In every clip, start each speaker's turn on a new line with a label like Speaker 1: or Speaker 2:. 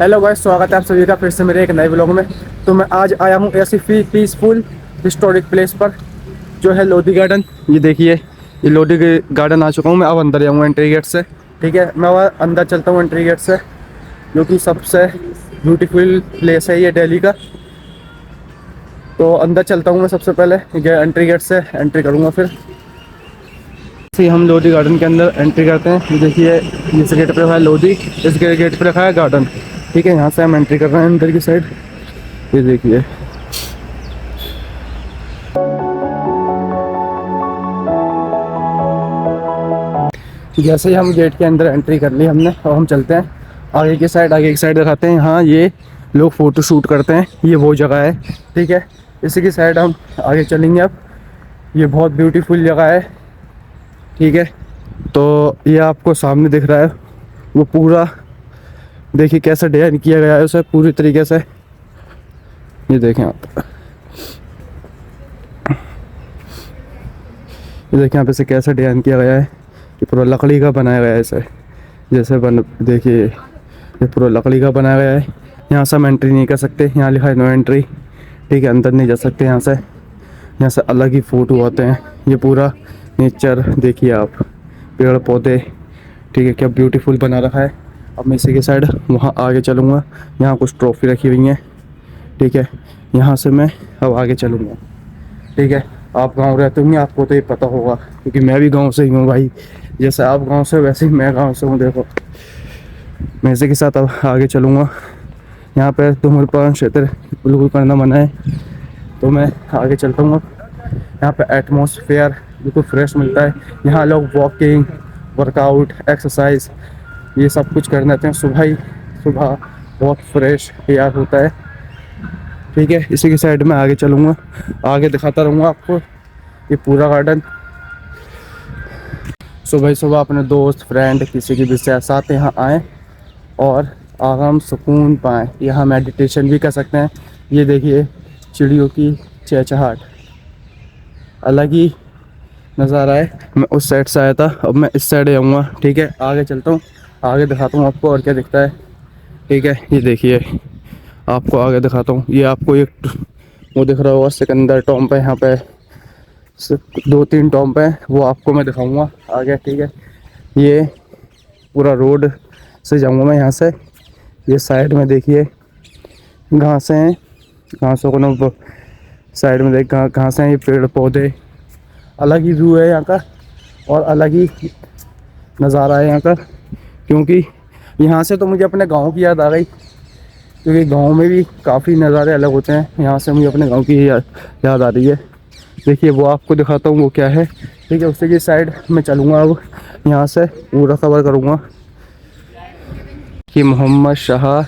Speaker 1: Hello guys, स्वागत है आप सभी का फिर से मेरे एक नए ब्लॉग में। तो मैं आज आया हूँ ऐसी पीसफुल हिस्टोरिक प्लेस पर जो है लोधी गार्डन। ये देखिए, ये लोधी गार्डन आ चुका हूँ मैं। अब अंदर जाऊँगा एंट्री गेट से। ठीक है, मैं वह अंदर चलता हूँ एंट्री गेट से, जो कि सबसे ब्यूटीफुल प्लेस है ये दिल्ली का। तो अंदर चलता हूँ मैं, सबसे पहले एंट्री गेट से एंट्री करूँगा। फिर से हम लोधी गार्डन के अंदर एंट्री करते हैं। ये देखिए, इस गेट पे है लोधी, इस गेट पे रखा है गार्डन। ठीक है, यहाँ से हम एंट्री कर रहे हैं अंदर की साइड। ये देखिए, जैसे ही हम गेट के अंदर एंट्री कर ली हमने, और हम चलते हैं आगे की साइड। आगे की साइड दिखाते हैं। हाँ, ये लोग फ़ोटो शूट करते हैं, ये वो जगह है। ठीक है, इसी की साइड हम आगे चलेंगे अब। ये बहुत ब्यूटीफुल जगह है। ठीक है, तो ये आपको सामने दिख रहा है वो पूरा। देखिए कैसे डिजाइन किया गया है उसे पूरी तरीके से। ये देखें आप, ये देखें आप, इसे कैसे डिजाइन किया गया है। ये पूरा लकड़ी का बनाया गया है इसे, जैसे बन देखिए, ये पूरा लकड़ी का बनाया गया है। यहाँ से हम एंट्री नहीं कर सकते, यहाँ लिखा है नो एंट्री। ठीक है, अंदर नहीं जा सकते यहाँ से। यहाँ से अलग ही फ़ोटो आते हैं। ये पूरा नेचर देखिए आप, पेड़ पौधे। ठीक है, क्या ब्यूटीफुल बना रखा है। अब मैं इसी के साइड वहाँ आगे चलूँगा। यहाँ कुछ ट्रॉफी रखी हुई हैं। ठीक है, यहाँ से मैं अब आगे चलूँगा। ठीक है, आप गांव रहते होंगे, आपको तो ये पता होगा, क्योंकि मैं भी गांव से ही हूँ भाई। जैसे आप गांव से, वैसे ही मैं गांव से हूँ। देखो, मैं इसी के साथ अब आगे चलूँगा। यहाँ पे धूम्रपान क्षेत्र बिल्कुल करना मना है, तो मैं आगे चलता हूँ। यहाँ पे एटमॉस्फेयर बिल्कुल फ्रेश मिलता है। यहाँ लोग वॉकिंग, वर्कआउट, एक्सरसाइज ये सब कुछ करने आते हैं सुबह ही। सुबह बहुत फ्रेश एयर होता है। ठीक है, इसी की साइड में आगे चलूँगा, आगे दिखाता रहूँगा आपको ये पूरा गार्डन। सुबह सुबह अपने दोस्त, फ्रेंड, किसी की भी साथ यहाँ आएँ और आराम सुकून पाएँ। यहाँ मेडिटेशन भी कर सकते हैं। ये देखिए, चिड़ियों की चहचहाट, अलग ही नज़ारा है। मैं उस साइड से आया था, अब मैं इस साइड जाऊँगा। ठीक है, आगे चलता हूँ, आगे दिखाता हूँ आपको और क्या दिखता है। ठीक है, ये देखिए, आपको आगे दिखाता हूँ। ये आपको एक वो दिख रहा होगा, सिकंदर टॉम्ब है। यहाँ पे 2-3 टॉम्ब है, वो आपको मैं दिखाऊंगा आगे। ठीक है, ये पूरा रोड से जाऊंगा मैं यहाँ से। ये साइड में देखिए घासें हैं, घासों को ना साइड में देख, घासें हैं, ये पेड़ पौधे। अलग ही व्यू है यहाँ का, और अलग ही नज़ारा है यहाँ का। क्योंकि यहाँ से तो मुझे अपने गाँव की याद आ गई, क्योंकि गांव में भी काफ़ी नज़ारे अलग होते हैं। यहाँ से मुझे अपने गांव की याद आ रही है। देखिए, वो आपको दिखाता हूँ वो क्या है। ठीक है, उसी की साइड में चलूँगा अब। यहाँ से पूरा कवर करूँगा कि मोहम्मद शाह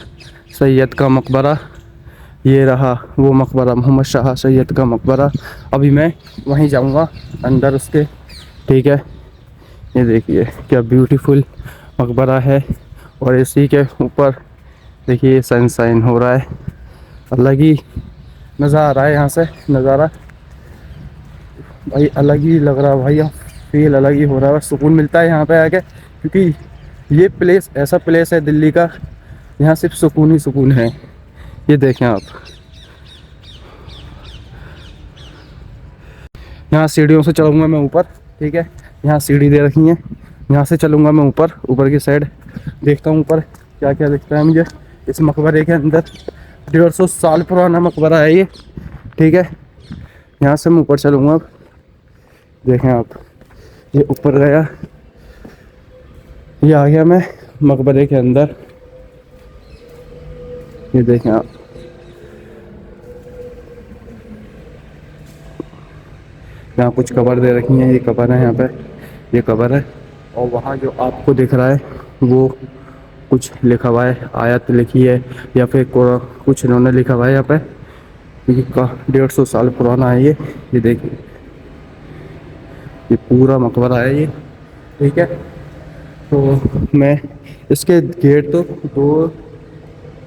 Speaker 1: सैयद का मकबरा, ये रहा वो मकबरा, मोहम्मद शाह सैयद का मकबरा। अभी मैं वहीं जाऊँगा अंदर उसके। ठीक है, ये देखिए क्या ब्यूटीफुल मकबरा है, और इसी के ऊपर देखिए सनशाइन हो रहा है। अलग ही मज़ा आ रहा है यहाँ से, नज़ारा भाई अलग ही लग रहा है भाई। फील अलग ही हो रहा है, सुकून मिलता है यहाँ पे आके। क्योंकि ये प्लेस ऐसा प्लेस है दिल्ली का, यहाँ सिर्फ सुकून ही सुकून है। ये देखें आप, यहाँ सीढ़ियों से चढ़ूँगा मैं ऊपर। ठीक है, यहाँ सीढ़ी दे रखी है, यहाँ से चलूँगा मैं ऊपर, ऊपर की साइड देखता हूँ ऊपर क्या क्या दिखता है मुझे इस मकबरे के अंदर। 150 साल पुराना मकबरा है ये। ठीक है, यहाँ से मैं ऊपर चलूँगा अब। देखें आप, ये ऊपर गया, ये आ गया मैं मकबरे के अंदर। ये देखें आप, यहाँ कुछ कबर दे रखी हैं। ये कबर है, यहाँ पे ये कबर है। और वहाँ जो आपको दिख रहा है वो कुछ लिखा हुआ है, आयत लिखी है, या फिर कुछ इन्होंने लिखा हुआ है यहाँ पे, क्योंकि 150 साल पुराना है ये। ये देखिए, ये पूरा मकबरा है ये। ठीक है, तो मैं इसके गेट तो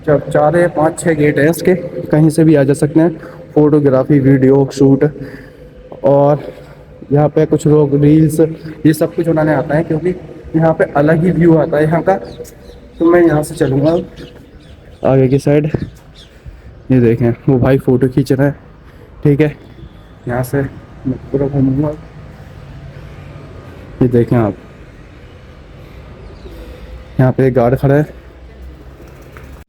Speaker 1: 4 या 5-6 गेट हैं इसके, कहीं से भी आ जा सकते हैं। फोटोग्राफी, वीडियो शूट, और यहाँ पे कुछ लोग रील्स, ये सब कुछ बनाने आता है, क्योंकि यहाँ पे अलग ही व्यू आता है यहाँ का। तो मैं यहाँ से चलूँगा आगे की साइड। ये देखें वो भाई फ़ोटो खींच रहे हैं, ठीक है। यहाँ से मैं पूरा घूमूंगा। ये देखें आप, यहाँ पे एक गार्ड खड़ा है।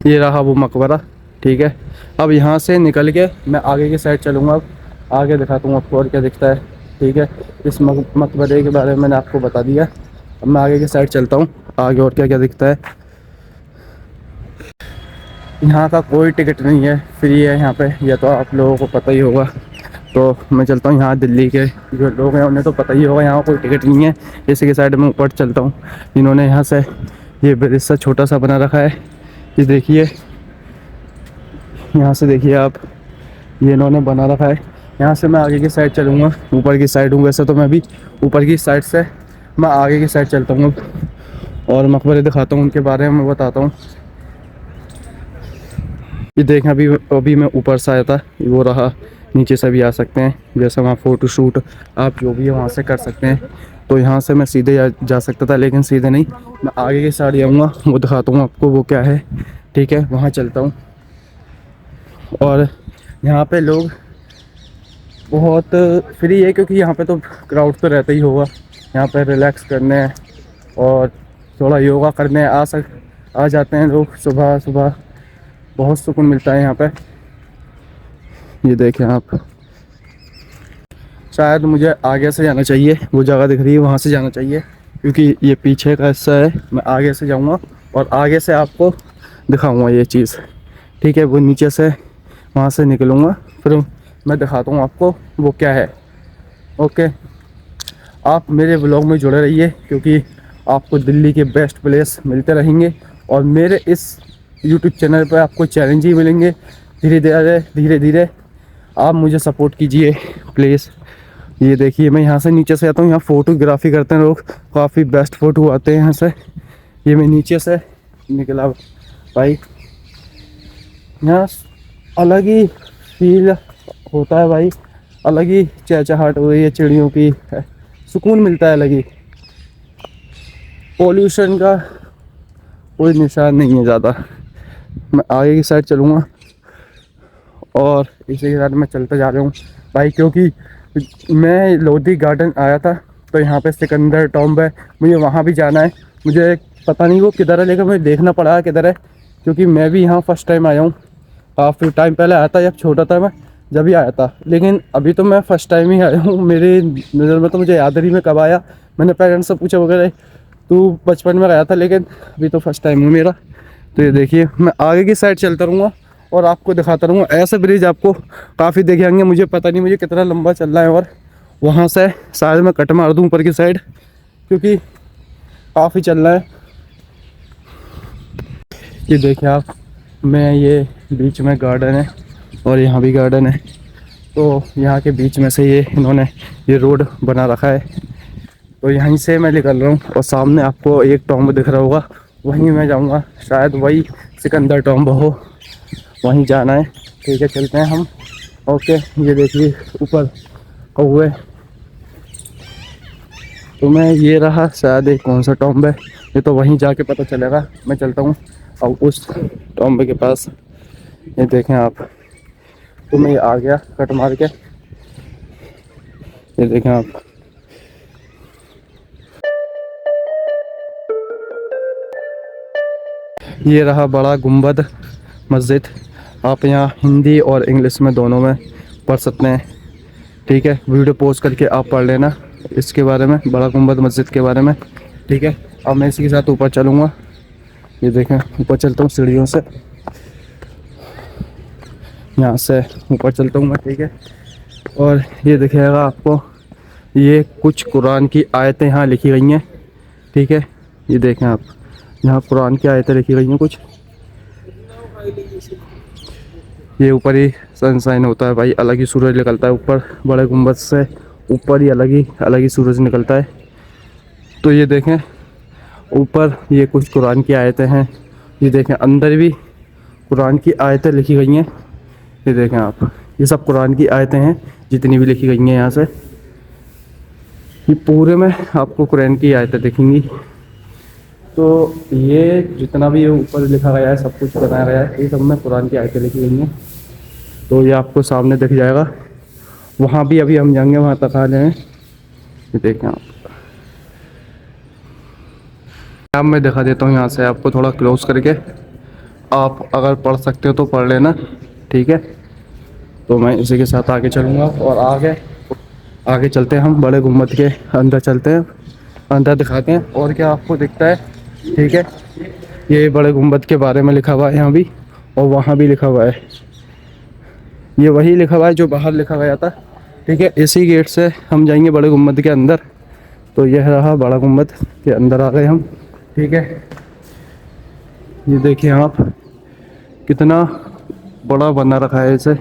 Speaker 1: ये रहा वो मकबरा, ठीक है। अब यहाँ से निकल के मैं आगे की साइड चलूँगा। अब आगे दिखाता हूँ आपको और क्या दिखता है, ठीक है। इस मकबरे के बारे में मैंने आपको बता दिया। अब मैं आगे की साइड चलता हूँ, आगे और क्या क्या दिखता है। यहाँ का कोई टिकट नहीं है, फ्री है यहाँ पे, यह तो आप लोगों को पता ही होगा। तो मैं चलता हूँ, यहाँ दिल्ली के जो लोग हैं उन्हें तो पता ही होगा यहाँ कोई टिकट नहीं है। इसी के साइड में ऊपर चलता हूँ। इन्होंने यहाँ से ये ब्रिज सा छोटा सा बना रखा है, ये देखिए। यहाँ से देखिए आप, ये इन्होंने बना रखा है। यहाँ से मैं आगे की साइड चलूँगा, ऊपर की साइड हूँ वैसे तो मैं भी। ऊपर की साइड से मैं आगे की साइड चलता हूँ और मकबरे दिखाता हूँ, उनके बारे में बताता हूँ। ये देखें, अभी मैं ऊपर से आया था, वो रहा। नीचे से भी आ सकते हैं, जैसे वहाँ फ़ोटो शूट आप जो भी है वहाँ से कर सकते हैं। तो यहाँ से मैं सीधे जा सकता था, लेकिन सीधे नहीं, मैं आगे की साइड जाऊँगा, वो दिखाता हूँ आपको वो क्या है, ठीक है। वहाँ चलता हूँ। और यहाँ पे लोग बहुत फ्री है, क्योंकि यहाँ पे तो क्राउड तो रहता ही होगा। यहाँ पे रिलैक्स करने और थोड़ा योगा करने आ जाते हैं लोग सुबह सुबह। बहुत सुकून मिलता है यहाँ पे। ये देखें आप, शायद मुझे आगे से जाना चाहिए, वो जगह दिख रही है वहाँ से जाना चाहिए, क्योंकि ये पीछे का हिस्सा है। मैं आगे से जाऊँगा और आगे से आपको दिखाऊँगा ये चीज़, ठीक है। वो नीचे से वहाँ से निकलूँगा, फिर मैं दिखाता हूँ आपको वो क्या है, ओके। आप मेरे ब्लॉग में जुड़े रहिए, क्योंकि आपको दिल्ली के बेस्ट प्लेस मिलते रहेंगे और मेरे इस यूट्यूब चैनल पर आपको चैलेंज ही मिलेंगे। धीरे धीरे आप मुझे सपोर्ट कीजिए प्लीज़। ये देखिए, मैं यहाँ से नीचे से आता हूँ, यहाँ फ़ोटोग्राफी करते हैं लोग, काफ़ी बेस्ट फ़ोटो आते हैं यहाँ से। ये मैं नीचे से निकला भाई, यहाँ अलग ही फील होता है भाई, अलग ही चहचहाहट हो रही है चिड़ियों की, सुकून मिलता है अलग ही। पोल्यूशन का कोई निशान नहीं है ज़्यादा। मैं आगे की साइड चलूँगा और इसी के साथ मैं चलते जा रहा हूँ भाई, क्योंकि मैं लोधी गार्डन आया था, तो यहाँ पे सिकंदर टॉम्ब है, मुझे वहाँ भी जाना है। मुझे पता नहीं वो किधर है, लेकिन मुझे देखना पड़ा किधर है, क्योंकि मैं भी यहाँ फर्स्ट टाइम आया हूँ। काफ़ी टाइम पहले आया था, जब छोटा था मैं, जब भी आया था, लेकिन अभी तो मैं फ़र्स्ट टाइम ही आया हूँ। मेरी नज़र में तो मुझे याद नहीं मैं कब आया। मैंने पेरेंट्स से पूछा वगैरह, तू बचपन में आया था, लेकिन अभी तो फर्स्ट टाइम हूँ मेरा। तो ये देखिए, मैं आगे की साइड चलता रहूँगा और आपको दिखाता रहूँगा। ऐसे ब्रिज आपको काफ़ी देखे होंगे, मुझे पता नहीं मुझे कितना लंबा चल रहा है। और वहाँ से शायद मैं कट मार दूँ ऊपर की साइड, क्योंकि काफ़ी चल रहा है। ये देखिए आप, मैं ये बीच में गार्डन है और यहाँ भी गार्डन है, तो यहाँ के बीच में से ये इन्होंने ये रोड बना रखा है। तो यहीं से मैं निकल रहा हूँ और सामने आपको एक टॉम्ब दिख रहा होगा, वहीं मैं जाऊँगा। शायद वही सिकंदर टॉम्ब हो, वहीं जाना है, ठीक है। चलते हैं हम, ओके। ये देखिए ऊपर कौवे, तो मैं ये रहा शायद एक कौन सा टॉम्ब है, ये तो वहीं जाके पता चलेगा। मैं चलता हूँ और उस टॉम्ब के पास। ये देखें आप, तो मैं आ गया कट मार के। ये देखें आप, ये रहा बड़ा गुंबद मस्जिद। आप यहाँ हिंदी और इंग्लिश में दोनों में पढ़ सकते हैं, ठीक है। वीडियो पोस्ट करके आप पढ़ लेना इसके बारे में, बड़ा गुंबद मस्जिद के बारे में, ठीक है। अब मैं इसी के साथ ऊपर चलूँगा। ये देखें, ऊपर चलता हूँ सीढ़ियों से, यहाँ से ऊपर चलता हूँ मैं, ठीक है। और ये दिखेगा आपको, ये कुछ कुरान की आयतें यहाँ लिखी गई हैं, ठीक है। ये देखें आप, यहाँ कुरान की आयतें लिखी गई हैं कुछ। ये ऊपर ही सनशाइन होता है भाई, अलग ही सूरज निकलता है ऊपर, बड़े गुंबद से ऊपर ही अलग ही सूरज निकलता है। तो ये देखें ऊपर, ये कुछ कुरान की आयतें हैं। ये देखें अंदर भी कुरान की आयतें लिखी गई हैं। ये देखें आप, ये सब कुरान की आयतें हैं जितनी भी लिखी गई हैं यहाँ से। ये पूरे में आपको कुरान की आयतें दिखेंगी। तो ये जितना भी ये ऊपर लिखा गया है, सब कुछ बनाया गया है, ये सब में कुरान की आयतें लिखी गई हैं। तो ये आपको सामने दिख जाएगा। वहाँ भी अभी हम जाएंगे, वहाँ तक आ जाएँ। ये देखें आप। अब मैं दिखा देता हूँ यहाँ से आपको थोड़ा क्लोज करके। आप अगर पढ़ सकते हो तो पढ़ लेना, ठीक है। तो मैं इसी के साथ आगे चलूँगा और आगे आगे चलते हैं, हम बड़े गुम्बद के अंदर चलते हैं, अंदर दिखाते हैं और क्या आपको दिखता है, ठीक है। ये बड़े गुम्बद के बारे में लिखा हुआ है यहाँ भी, और वहाँ भी लिखा हुआ है। ये वही लिखा हुआ है जो बाहर लिखा गया था, ठीक है। इसी गेट से हम जाएंगे बड़े गुम्बद के अंदर। तो यह रहा बड़ा गुम्बद के अंदर आ गए हम, ठीक है। ये देखिए आप, कितना बड़ा बना रखा है इसे।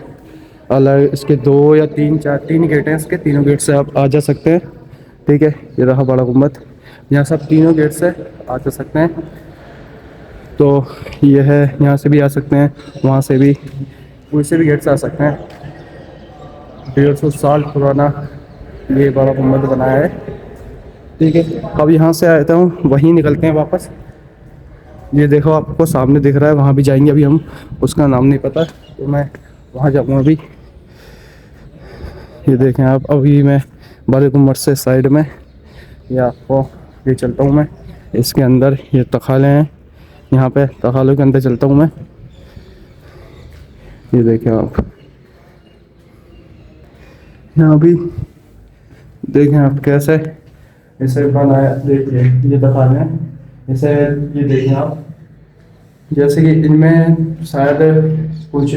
Speaker 1: अलग इसके 2 या 3 गेट हैं, इसके तीनों गेट से आप आ जा सकते हैं, ठीक है। ये रहा बड़ा गुम्बद, यहाँ सब तीनों गेट से आ जा सकते हैं। तो ये है, यहाँ से भी आ सकते हैं, वहाँ से भी, वैसे भी गेट से आ सकते हैं। 150 साल पुराना ये बड़ा गुम्बद बनाया है, ठीक है। अब यहाँ से आया हूँ, वहीं निकलते हैं वापस। ये देखो आपको सामने दिख रहा है, वहाँ भी जाएंगे अभी हम, उसका नाम नहीं पता, तो मैं वहाँ जाऊँगा अभी। ये देखें आप, अभी मैं बड़े गुम्बद से साइड में, ये आपको ये चलता हूँ मैं इसके अंदर। ये तखाले हैं, यहाँ पे तखालों के अंदर चलता हूँ मैं। ये देखें आप, यहाँ भी देखें आप कैसे इसे बनाया। देखिए ये तखाले हैं, इसे ये देखें आप, जैसे कि इनमें शायद कुछ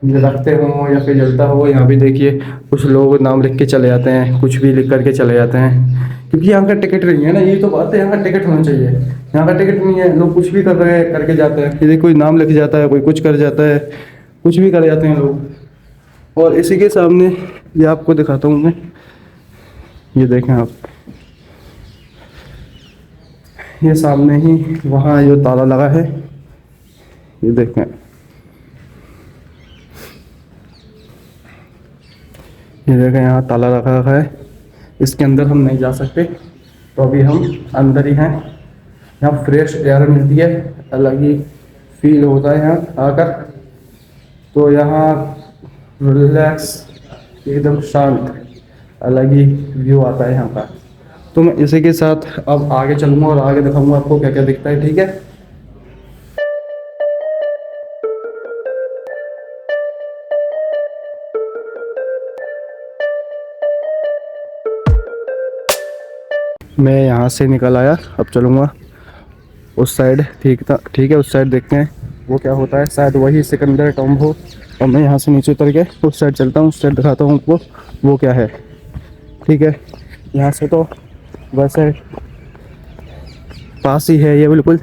Speaker 1: रखते हो या फिर जलता हो। यहाँ भी देखिए कुछ लोग नाम लिख के चले जाते हैं, कुछ भी लिख करके चले जाते हैं, क्योंकि यहाँ का टिकट नहीं है ना। ये तो बात है, यहाँ का टिकट होना चाहिए, यहाँ का टिकट नहीं है, लोग कुछ भी कर रहे हैं, करके जाते हैं। यदि कोई नाम लिख जाता है, कोई कुछ कर जाता है, कुछ भी कर जाते हैं लोग। और इसी के सामने ये आपको दिखाता हूँ मैं, ये देखें आप, ये सामने ही वहाँ ये ताला लगा है, ये देखें। ये देखें यहाँ ताला रखा है, इसके अंदर हम नहीं जा सकते। तो अभी हम अंदर ही हैं। यहाँ फ्रेश एयर मिलती है, अलग ही फील होता है यहाँ आकर। तो यहाँ रिलैक्स, एकदम शांत, अलग ही व्यू आता है यहाँ का। तो मैं इसी के साथ अब आगे चलूँगा और आगे दिखाऊंगा आपको क्या क्या दिखता है, ठीक है। मैं यहाँ से निकल आया, अब चलूँगा उस साइड, ठीक था, ठीक है। उस साइड देखते हैं वो क्या होता है, शायद वही सिकंदर टॉम्ब हो। और मैं यहाँ से नीचे उतर के उस साइड चलता हूँ, उस साइड दिखाता हूँ आपको वो क्या है, ठीक है। यहाँ से तो वैसे पास ही है ये बिल्कुल,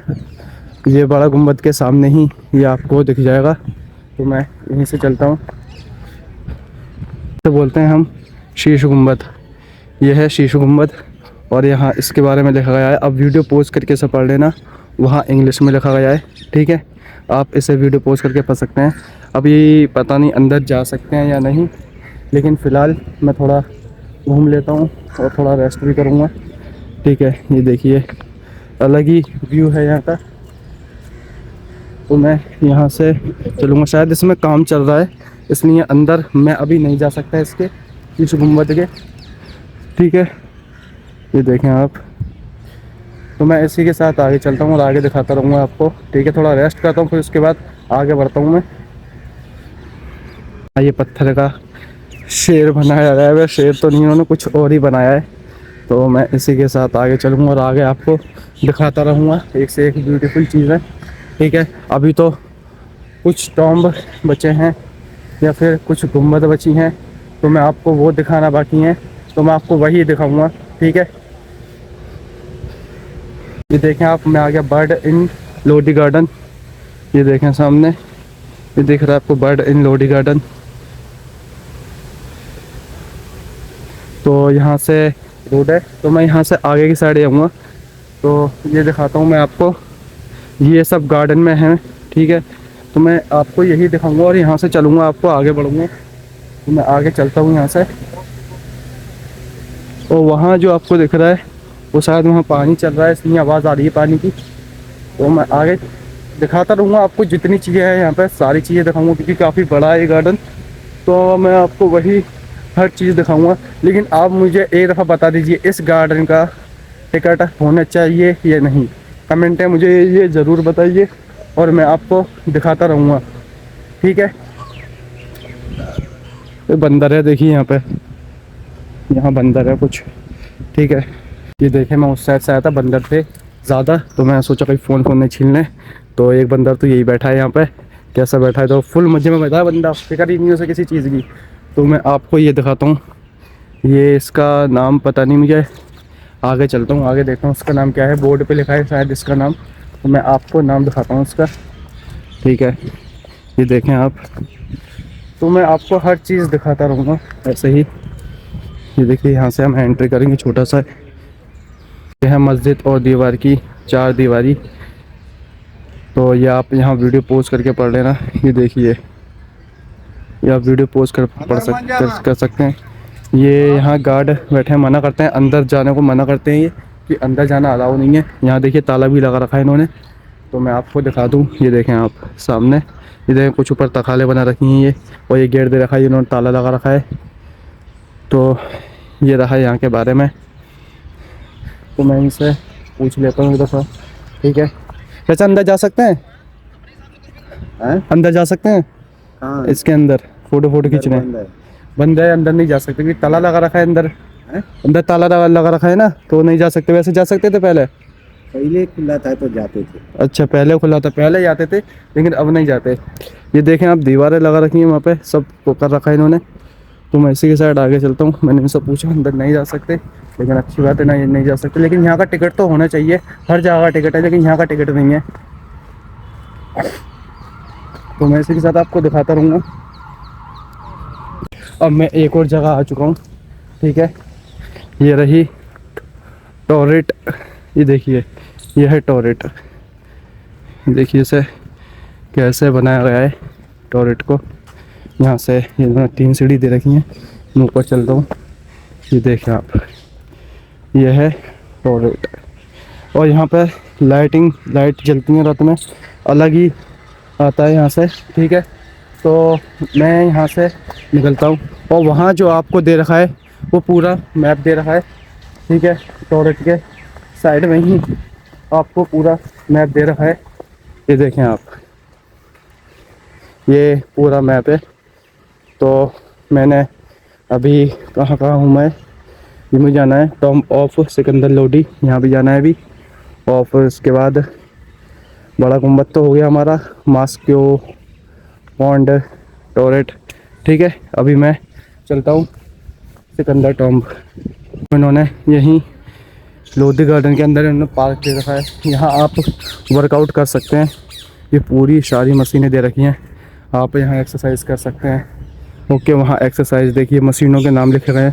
Speaker 1: ये बड़ा गुम्बद के सामने ही ये आपको दिख जाएगा। तो मैं यहीं से चलता हूँ। तो बोलते हैं हम शीश गुम्बद, ये है शीश गुम्बद। और यहाँ इसके बारे में लिखा गया है, अब वीडियो पोज करके से पढ़ लेना, वहाँ इंग्लिश में लिखा गया है, ठीक है। आप इसे वीडियो पोज करके पढ़ सकते हैं। अभी पता नहीं अंदर जा सकते हैं या नहीं, लेकिन फ़िलहाल मैं थोड़ा घूम लेता हूँ और थोड़ा रेस्ट भी करूँगा, ठीक है। ये देखिए अलग ही व्यू है यहाँ का। तो मैं यहाँ से चलूँगा, शायद इसमें काम चल रहा है, इसलिए अंदर मैं अभी नहीं जा सकता इसके, इस गुम्बद के, ठीक है। ये देखें आप। तो मैं इसी के साथ आगे चलता हूँ और आगे दिखाता रहूँगा आपको, ठीक है। थोड़ा रेस्ट करता हूँ, फिर उसके बाद आगे बढ़ता हूँ मैं। ये पत्थर का शेर बनाया गया है, शेर तो नहीं, उन्होंने कुछ और ही बनाया है। तो मैं इसी के साथ आगे चलूँगा और आगे आपको दिखाता रहूँगा, एक से एक ब्यूटीफुल चीज़ है, ठीक है। अभी तो कुछ टॉम्ब बचे हैं या फिर कुछ गुम्बद बची हैं, तो मैं आपको वो दिखाना बाकी है, तो मैं आपको वही दिखाऊँगा, ठीक है। ये देखें आप, मैं आ गया बर्ड इन लोधी गार्डन। ये देखें सामने, ये दिख रहा है आपको बर्ड इन लोधी गार्डन। तो यहाँ से रोड है, तो मैं यहाँ से आगे की साइड जाऊँगा। तो ये दिखाता हूँ मैं आपको, ये सब गार्डन में है, ठीक है। तो मैं आपको यही दिखाऊंगा और यहाँ से चलूँगा, आपको आगे बढ़ूँगा। तो मैं आगे चलता हूँ यहाँ से, और वहाँ जो आपको दिख रहा है वो शायद वहाँ पानी चल रहा है इसलिए आवाज़ आ रही है पानी की। तो मैं आगे दिखाता रहूँगा आपको, जितनी चीज़ें हैं यहाँ पे सारी चीज़ें दिखाऊंगा, क्योंकि काफ़ी बड़ा है ये गार्डन। तो मैं आपको वही हर चीज़ दिखाऊंगा। लेकिन आप मुझे एक दफ़ा बता दीजिए, इस गार्डन का टिकट होना चाहिए या नहीं? कमेंट है मुझे ये ज़रूर बताइए और मैं आपको दिखाता रहूँगा, ठीक है। ये बंदर है देखिए यहाँ पे, यहाँ बंदर है कुछ, ठीक है। ये देखे मैं उस साइड से आया था, बंदर थे ज़्यादा, तो मैं सोचा कहीं फ़ोन नहीं छीन लें। तो एक बंदर तो यही बैठा है यहाँ पे, कैसा बैठा है, तो फुल मज़े में बैठा है बंदा, फिक्र ही नहीं उसे किसी चीज़ की। तो मैं आपको ये दिखाता हूँ, ये इसका नाम पता नहीं मुझे, आगे चलता हूँ, आगे देखता हूँ उसका नाम क्या है। बोर्ड पे लिखा है शायद इसका नाम, तो मैं आपको नाम दिखाता हूँ उसका, ठीक है। ये देखें आप, तो मैं आपको हर चीज़ दिखाता रहूँगा ऐसे ही। ये देखिए यहाँ से हम एंट्री करेंगे, छोटा सा यह है मस्जिद और दीवार की चार दीवारी। तो ये आप यहाँ वीडियो पोस्ट करके पढ़ लेना। ये देखिए, ये आप वीडियो पोस्ट कर सकते हैं। ये यहाँ गार्ड बैठे हैं, मना करते हैं, अंदर जाने को मना करते हैं ये, कि अंदर जाना अलाउ नहीं है। यहाँ देखिए ताला भी लगा रखा है इन्होंने, तो मैं आपको दिखा दूँ। ये देखें आप सामने, ये देखें कुछ ऊपर तखाले बना रखी हैं ये, और ये गेट दे रखा है, इन्होंने ताला लगा रखा है। तो ये रहा यहाँ के बारे में, तो मैं इनसे पूछ लेता हूँ एक दफ़ा, ठीक है। वैसे अंदर जा सकते हैं? अंदर जा सकते हैं? हाँ, इसके अंदर फ़ोटो खींचने बंद है, अंदर नहीं जा सकते क्योंकि ताला लगा रखा है अंदर। अंदर ताला लगा रखा है ना, तो नहीं जा सकते। वैसे जा सकते थे पहले खुला था तो जाते थे। अच्छा, पहले खुला था, पहले जाते थे, लेकिन अब नहीं जाते। ये देखें आप, दीवारें लगा रखी हैं वहाँ पे, सब कर रखा है इन्होंने। तो मैं इसी के साइड आगे चलता हूँ। मैंने इनसे पूछा, अंदर नहीं जा सकते, लेकिन अच्छी बात है ना, ये नहीं जा सकते। लेकिन यहाँ का टिकट तो होना चाहिए, हर जगह का टिकट है, लेकिन यहाँ का टिकट नहीं है। तो मैं इसी के साथ आपको दिखाता रहूँगा। अब मैं एक और जगह आ चुका हूँ, ठीक है। ये रही टॉयलेट, ये देखिए, ये है टॉयलेट। देखिए इसे कैसे बनाया गया है टॉयलेट को। यहाँ से ये 3 सीढ़ी दे रखी हैं, मैं ऊपर चलता हूँ। ये देखें आप, ये है टॉयलेट, और यहाँ पर लाइट जलती हैं रात में, अलग ही आता है यहाँ से, ठीक है। तो मैं यहाँ से निकलता हूँ, और वहाँ जो आपको दे रखा है वो पूरा मैप दे रखा है, ठीक है। टॉयलेट के साइड में ही आपको पूरा मैप दे रखा है। ये देखें आप, ये पूरा मैप है। तो मैंने अभी कहाँ हूँ मैं, ये मुझे जाना है टॉम ऑफ सिकंदर लोडी, यहाँ भी जाना है अभी। और फिर उसके बाद बड़ा गुम्बद तो हो गया हमारा, मास्को पॉन्ड, टॉयलेट, ठीक है। अभी मैं चलता हूँ सिकंदर टॉम्ब। इन्होंने यहीं लोधी गार्डन के अंदर इन्होंने पार्क दे रखा है, यहाँ आप वर्कआउट कर सकते हैं। ये पूरी सारी मशीनें दे रखी हैं, आप यहाँ एक्सरसाइज कर सकते हैं। ओके, वहाँ एक्सरसाइज देखिए, मशीनों के नाम लिखे गए हैं,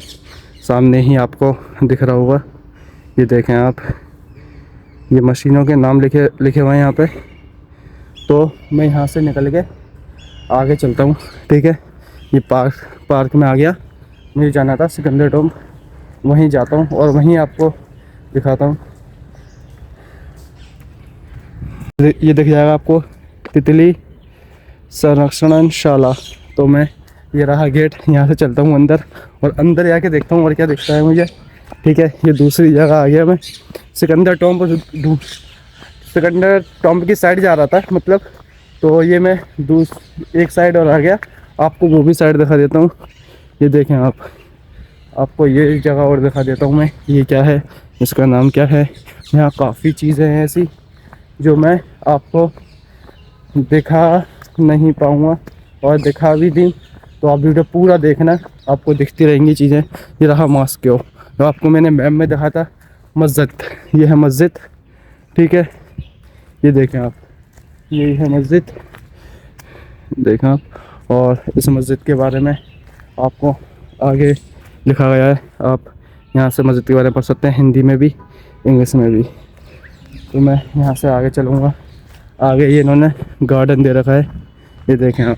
Speaker 1: सामने ही आपको दिख रहा होगा। ये देखें आप, ये मशीनों के नाम लिखे हुए हैं यहाँ पे। तो मैं यहाँ से निकल के आगे चलता हूँ, ठीक है। ये पार्क में आ गया, मुझे जाना था सिकंदर टॉम्ब, वहीं जाता हूँ और वहीं आपको दिखाता हूँ। ये दिख जाएगा आपको, तितली संरक्षणशाला। तो मैं, ये रहा गेट, यहाँ से चलता हूँ अंदर, और अंदर जाके देखता हूँ और क्या दिखता है मुझे, ठीक है। ये दूसरी जगह आ गया मैं, सिकंदर टॉम्ब की साइड जा रहा था मतलब। तो ये मैं एक साइड और आ गया, आपको वो भी साइड दिखा देता हूँ। ये देखें आप, आपको ये जगह और दिखा देता हूँ मैं, ये क्या है, इसका नाम क्या है। यहाँ काफ़ी चीज़ें हैं ऐसी जो मैं आपको दिखा नहीं पाऊँगा, और दिखा भी दी तो आप वीडियो पूरा देखना, आपको दिखती रहेंगी चीज़ें। ये रहा मास्को, तो आपको मैंने मैप में देखा था मस्जिद, ये है मस्जिद, ठीक है। ये देखें आप, यही है मस्जिद, देखें आप। और इस मस्जिद के बारे में आपको आगे लिखा गया है, आप यहाँ से मस्जिद के बारे में पढ़ सकते हैं, हिंदी में भी इंग्लिश में भी। तो मैं यहाँ से आगे चलूँगा। आगे ये इन्होंने गार्डन दे रखा है, ये देखें आप,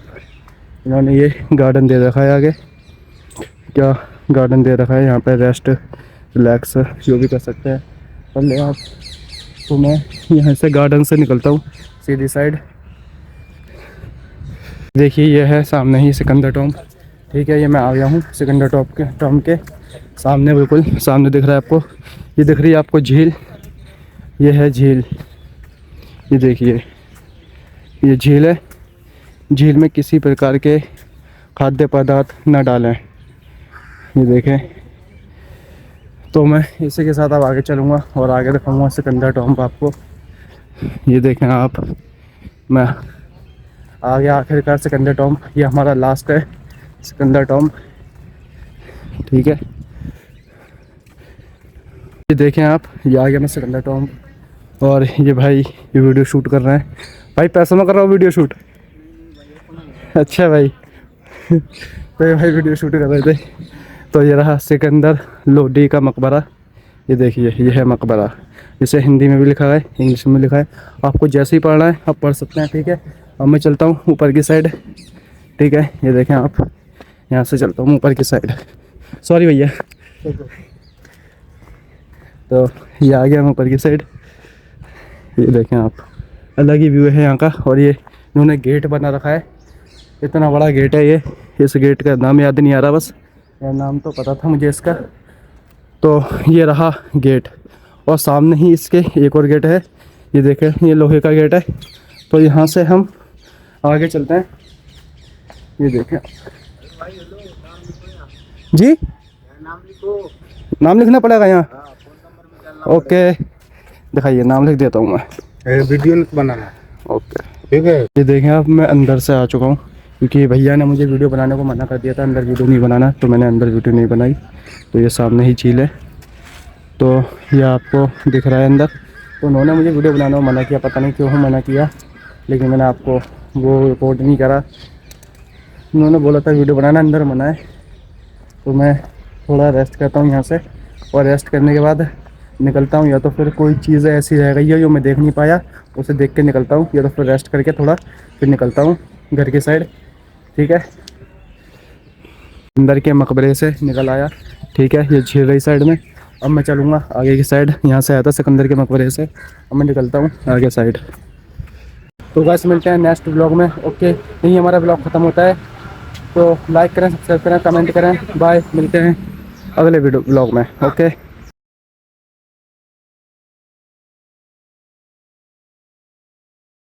Speaker 1: इन्होंने ये गार्डन दे रखा है। आगे क्या गार्डन दे रखा है, यहाँ पे रेस्ट रिलैक्स जो भी कर सकते हैं। पहले आप, तो मैं यहाँ से गार्डन से निकलता हूँ सीधी साइड। देखिए ये है सामने ही सिकंदर टॉम्ब। ठीक है, ये मैं आ गया हूँ सिकंदर टॉम्ब के सामने, बिल्कुल सामने दिख रहा है आपको। ये दिख रही है आपको झील, ये है झील। ये देखिए ये झील है। झील में किसी प्रकार के खाद्य पदार्थ न डालें, ये देखें। तो मैं इसी के साथ अब आगे चलूँगा और आगे दिखाऊँगा सिकंदर टॉम्ब आपको। ये देखें आप, मैं आ गया आखिरकार सिकंदर टॉम्ब। ये हमारा लास्ट है सिकंदर टॉम्ब। ठीक है, ये देखें आप, ये आ गया मैं सिकंदर टॉम्ब। और ये भाई ये वीडियो शूट कर रहे हैं। भाई पैसा में कर रहा हूँ वीडियो शूट। अच्छा भाई तो ये भाई वीडियो शूट कर रहे थे। तो ये रहा सिकंदर लोडी का मकबरा। ये देखिए ये है मकबरा, इसे हिंदी में भी लिखा है, इंग्लिश में भी लिखा है। आपको जैसे ही पढ़ना है आप पढ़ सकते हैं। ठीक है, अब मैं चलता हूँ ऊपर की साइड। ठीक है, ये देखें आप, यहाँ से चलता हूँ ऊपर की साइड। सॉरी भैया। तो ये आ गया मैं ऊपर की साइड। ये देखें आप, अलग ही व्यू है यहाँ का। और ये इन्होंने गेट बना रखा है, इतना बड़ा गेट है ये। इस गेट का नाम याद नहीं आ रहा, बस यह नाम तो पता था मुझे इसका। तो ये रहा गेट, और सामने ही इसके एक और गेट है। ये देखें, ये लोहे का गेट है। तो यहाँ से हम आगे चलते हैं। ये देखें जी, नाम लिखना पड़ेगा यहाँ। ओके, दिखाइए, नाम लिख देता हूँ मैं।
Speaker 2: वीडियो बनाना।
Speaker 1: ओके,
Speaker 2: ठीक है।
Speaker 1: ये देखें आप, मैं अंदर से आ चुका हूँ क्योंकि भैया ने मुझे वीडियो बनाने को मना कर दिया था, अंदर वीडियो नहीं बनाना, तो मैंने अंदर वीडियो नहीं बनाई। तो ये सामने ही झील है, तो ये आपको दिख रहा है अंदर। तो उन्होंने मुझे वीडियो बनाने को मना किया, पता नहीं क्यों मना किया, लेकिन मैंने आपको वो रिकॉर्ड नहीं करा। उन्होंने बोला था वीडियो बनाना, अंदर मना है। तो मैं थोड़ा रेस्ट करता हूँ यहाँ से, और रेस्ट करने के बाद निकलता हूँ। या तो फिर कोई चीज़ ऐसी रह गई है जो मैं देख नहीं पाया, उसे देख के निकलता हूँ, या तो फिर रेस्ट करके थोड़ा फिर निकलता हूँ घर की साइड। ठीक है, अंदर के मकबरे से निकल आया। ठीक है, ये झील रही साइड में। अब मैं चलूँगा आगे की साइड। यहाँ से आया था सिकंदर के मकबरे से, अब मैं निकलता हूँ आगे साइड। तो गाइस मिलते हैं नेक्स्ट ब्लॉग में। ओके, यही हमारा ब्लॉग ख़त्म होता है। तो लाइक करें, सब्सक्राइब करें, कमेंट करें। बाय, मिलते हैं अगले वीडियो ब्लॉग में। ओके।